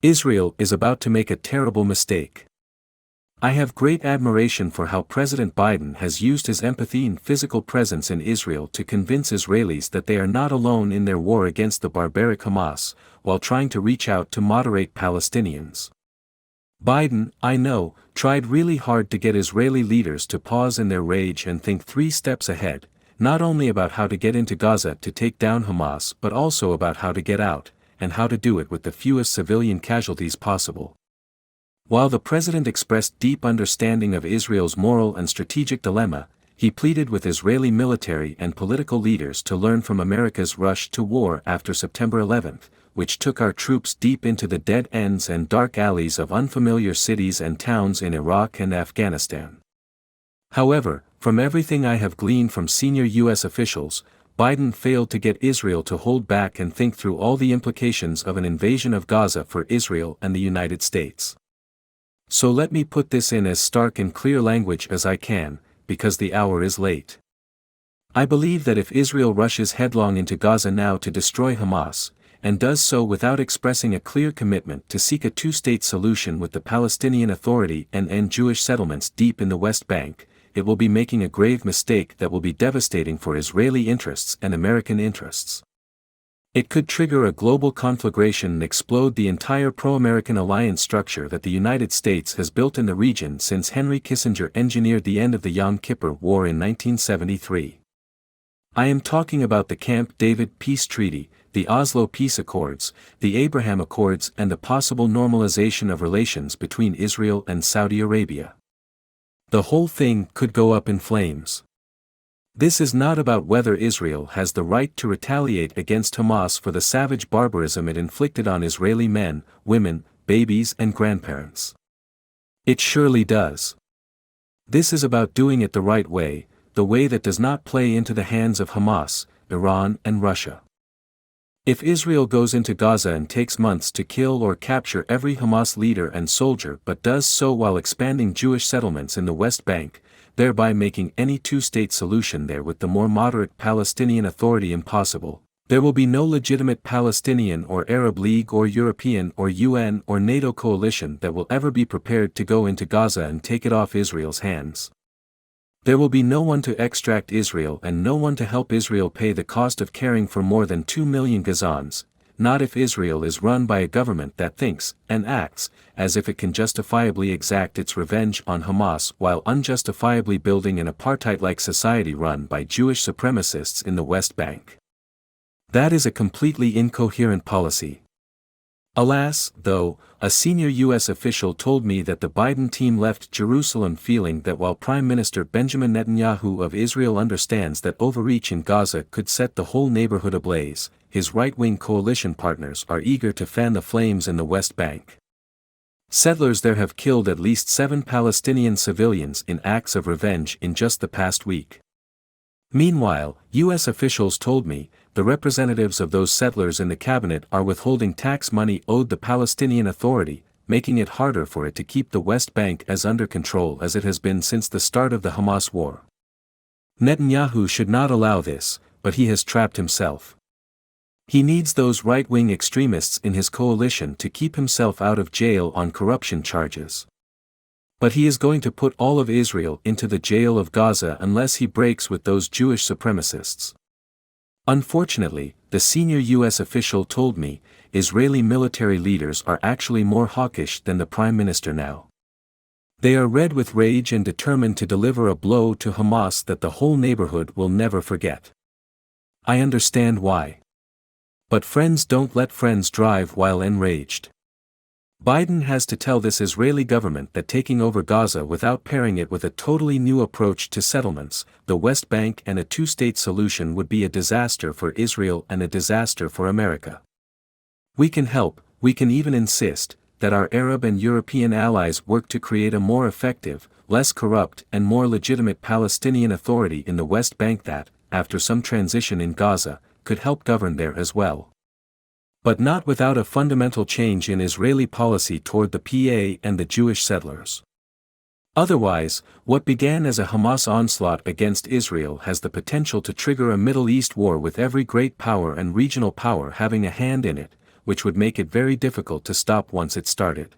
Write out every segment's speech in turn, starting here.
Israel is about to make a terrible mistake. I have great admiration for how President Biden has used his empathy and physical presence in Israel to convince Israelis that they are not alone in their war against the barbaric Hamas, while trying to reach out to moderate Palestinians. Biden, I know, tried really hard to get Israeli leaders to pause in their rage and think 3 steps ahead, not only about how to get into Gaza to take down Hamas but also about how to get out, and how to do it with the fewest civilian casualties possible. While the president expressed deep understanding of Israel's moral and strategic dilemma, he pleaded with Israeli military and political leaders to learn from America's rush to war after September 11, which took our troops deep into the dead ends and dark alleys of unfamiliar cities and towns in Iraq and Afghanistan. However, from everything I have gleaned from senior U.S. officials, Biden failed to get Israel to hold back and think through all the implications of an invasion of Gaza for Israel and the United States. So let me put this in as stark and clear language as I can, because the hour is late. I believe that if Israel rushes headlong into Gaza now to destroy Hamas, and does so without expressing a clear commitment to seek a 2-state solution with the Palestinian Authority and end Jewish settlements deep in the West Bank, it will be making a grave mistake that will be devastating for Israeli interests and American interests. It could trigger a global conflagration and explode the entire pro-American alliance structure that the United States has built in the region since Henry Kissinger engineered the end of the Yom Kippur War in 1973. I am talking about the Camp David Peace Treaty, the Oslo Peace Accords, the Abraham Accords, and the possible normalization of relations between Israel and Saudi Arabia. The whole thing could go up in flames. This is not about whether Israel has the right to retaliate against Hamas for the savage barbarism it inflicted on Israeli men, women, babies, and grandparents. It surely does. This is about doing it the right way, the way that does not play into the hands of Hamas, Iran, and Russia. If Israel goes into Gaza and takes months to kill or capture every Hamas leader and soldier but does so while expanding Jewish settlements in the West Bank, thereby making any 2-state solution there with the more moderate Palestinian Authority impossible, there will be no legitimate Palestinian or Arab League or European or UN or NATO coalition that will ever be prepared to go into Gaza and take it off Israel's hands. There will be no one to extract Israel and no one to help Israel pay the cost of caring for more than 2 million Gazans, not if Israel is run by a government that thinks, and acts, as if it can justifiably exact its revenge on Hamas while unjustifiably building an apartheid-like society run by Jewish supremacists in the West Bank. That is a completely incoherent policy. Alas, though, a senior U.S. official told me that the Biden team left Jerusalem feeling that while Prime Minister Benjamin Netanyahu of Israel understands that overreach in Gaza could set the whole neighborhood ablaze, his right-wing coalition partners are eager to fan the flames in the West Bank. Settlers there have killed at least 7 Palestinian civilians in acts of revenge in just the past week. Meanwhile, U.S. officials told me, the representatives of those settlers in the cabinet are withholding tax money owed the Palestinian Authority, making it harder for it to keep the West Bank as under control as it has been since the start of the Hamas war. Netanyahu should not allow this, but he has trapped himself. He needs those right-wing extremists in his coalition to keep himself out of jail on corruption charges. But he is going to put all of Israel into the jail of Gaza unless he breaks with those Jewish supremacists. Unfortunately, the senior U.S. official told me, Israeli military leaders are actually more hawkish than the Prime Minister now. They are red with rage and determined to deliver a blow to Hamas that the whole neighborhood will never forget. I understand why. But friends don't let friends drive while enraged. Biden has to tell this Israeli government that taking over Gaza without pairing it with a totally new approach to settlements, the West Bank and a 2-state solution would be a disaster for Israel and a disaster for America. We can help, we can even insist, that our Arab and European allies work to create a more effective, less corrupt and more legitimate Palestinian Authority in the West Bank that, after some transition in Gaza, could help govern there as well. But not without a fundamental change in Israeli policy toward the PA and the Jewish settlers. Otherwise, what began as a Hamas onslaught against Israel has the potential to trigger a Middle East war with every great power and regional power having a hand in it, which would make it very difficult to stop once it started.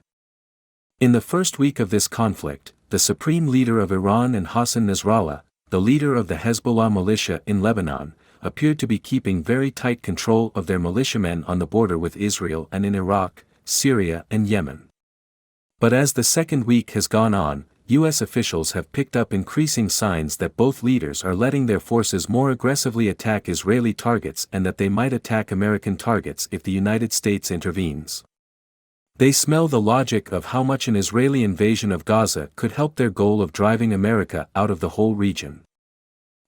In the first week of this conflict, the supreme leader of Iran and Hassan Nasrallah, the leader of the Hezbollah militia in Lebanon, appeared to be keeping very tight control of their militiamen on the border with Israel and in Iraq, Syria and Yemen. But as the second week has gone on, U.S. officials have picked up increasing signs that both leaders are letting their forces more aggressively attack Israeli targets and that they might attack American targets if the United States intervenes. They smell the logic of how much an Israeli invasion of Gaza could help their goal of driving America out of the whole region.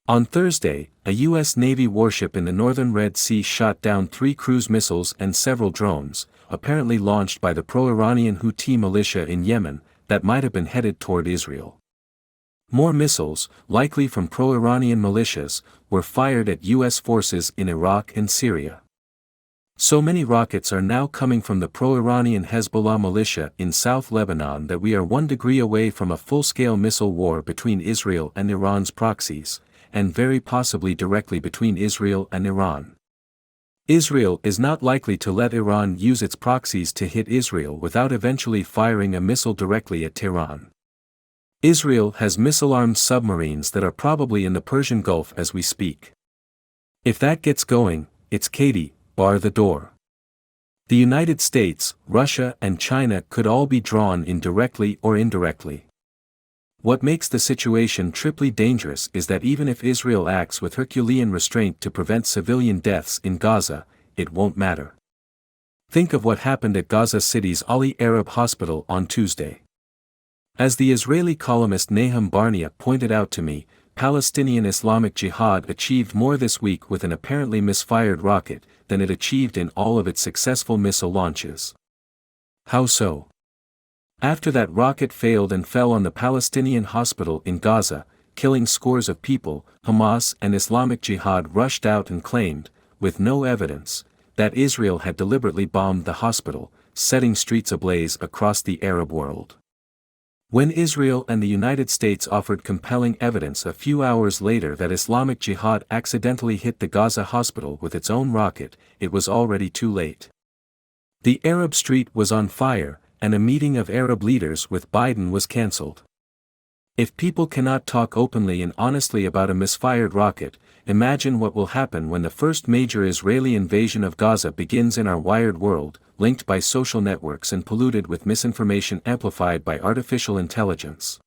On Thursday, a U.S. Navy warship in the northern Red Sea shot down 3 cruise missiles and several drones, apparently launched by the pro-Iranian Houthi militia in Yemen, that might have been headed toward Israel. More missiles, likely from pro-Iranian militias, were fired at U.S. forces in Iraq and Syria. So many rockets are now coming from the pro-Iranian Hezbollah militia in South Lebanon that we are 1 degree away from a full-scale missile war between Israel and Iran's proxies, and very possibly directly between Israel and Iran. Israel is not likely to let Iran use its proxies to hit Israel without eventually firing a missile directly at Tehran. Israel has missile-armed submarines that are probably in the Persian Gulf as we speak. If that gets going, it's Katie, bar the door. The United States, Russia and China could all be drawn in directly or indirectly. What makes the situation triply dangerous is that even if Israel acts with Herculean restraint to prevent civilian deaths in Gaza, it won't matter. Think of what happened at Gaza City's Ali Arab Hospital on Tuesday. As the Israeli columnist Nahum Barnea pointed out to me, Palestinian Islamic Jihad achieved more this week with an apparently misfired rocket than it achieved in all of its successful missile launches. How so? After that rocket failed and fell on the Palestinian hospital in Gaza, killing scores of people, Hamas and Islamic Jihad rushed out and claimed, with no evidence, that Israel had deliberately bombed the hospital, setting streets ablaze across the Arab world. When Israel and the United States offered compelling evidence a few hours later that Islamic Jihad accidentally hit the Gaza hospital with its own rocket, it was already too late. The Arab street was on fire, and a meeting of Arab leaders with Biden was cancelled. If people cannot talk openly and honestly about a misfired rocket, imagine what will happen when the first major Israeli invasion of Gaza begins in our wired world, linked by social networks and polluted with misinformation amplified by artificial intelligence.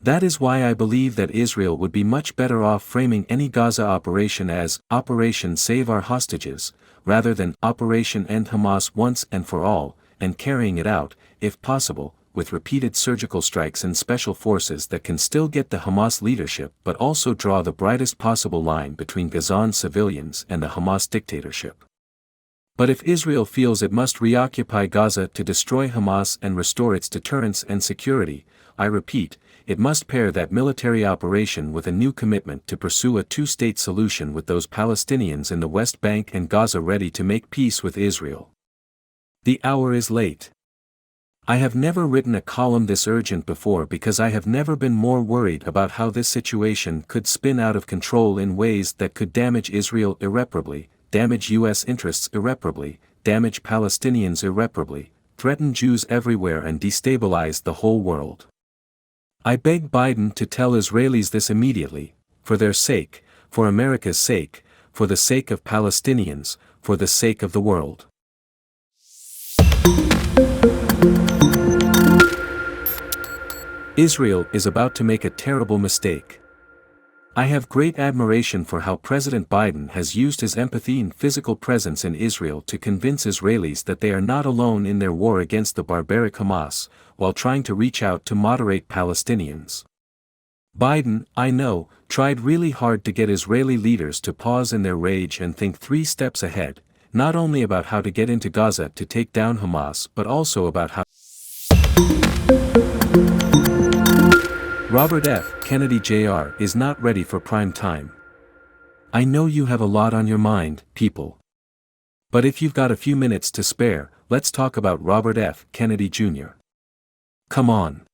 That is why I believe that Israel would be much better off framing any Gaza operation as Operation Save Our Hostages, rather than Operation End Hamas Once and For All, and carrying it out, if possible, with repeated surgical strikes and special forces that can still get the Hamas leadership but also draw the brightest possible line between Gazan civilians and the Hamas dictatorship. But if Israel feels it must reoccupy Gaza to destroy Hamas and restore its deterrence and security, I repeat, it must pair that military operation with a new commitment to pursue a two-state solution with those Palestinians in the West Bank and Gaza ready to make peace with Israel. The hour is late. I have never written a column this urgent before because I have never been more worried about how this situation could spin out of control in ways that could damage Israel irreparably, damage U.S. interests irreparably, damage Palestinians irreparably, threaten Jews everywhere and destabilize the whole world. I beg Biden to tell Israelis this immediately, for their sake, for America's sake, for the sake of Palestinians, for the sake of the world. Israel is about to make a terrible mistake. I have great admiration for how President Biden has used his empathy and physical presence in Israel to convince Israelis that they are not alone in their war against the barbaric Hamas, while trying to reach out to moderate Palestinians. Biden, I know, tried really hard to get Israeli leaders to pause in their rage and think 3 steps ahead, not only about how to get into Gaza to take down Hamas but also about how Robert F. Kennedy Jr. is not ready for prime time. I know you have a lot on your mind, people. But if you've got a few minutes to spare, let's talk about Robert F. Kennedy Jr. Come on.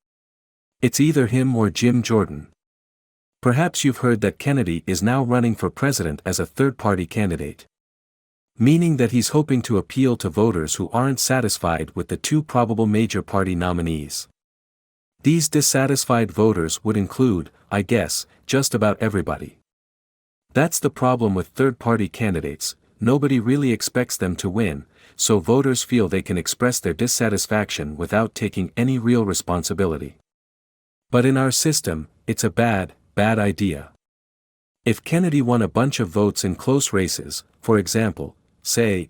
It's either him or Jim Jordan. Perhaps you've heard that Kennedy is now running for president as a third-party candidate. Meaning that he's hoping to appeal to voters who aren't satisfied with the two probable major party nominees. These dissatisfied voters would include, I guess, just about everybody. That's the problem with third-party candidates, nobody really expects them to win, so voters feel they can express their dissatisfaction without taking any real responsibility. But in our system, it's a bad idea. If Kennedy won a bunch of votes in close races, for example, say, in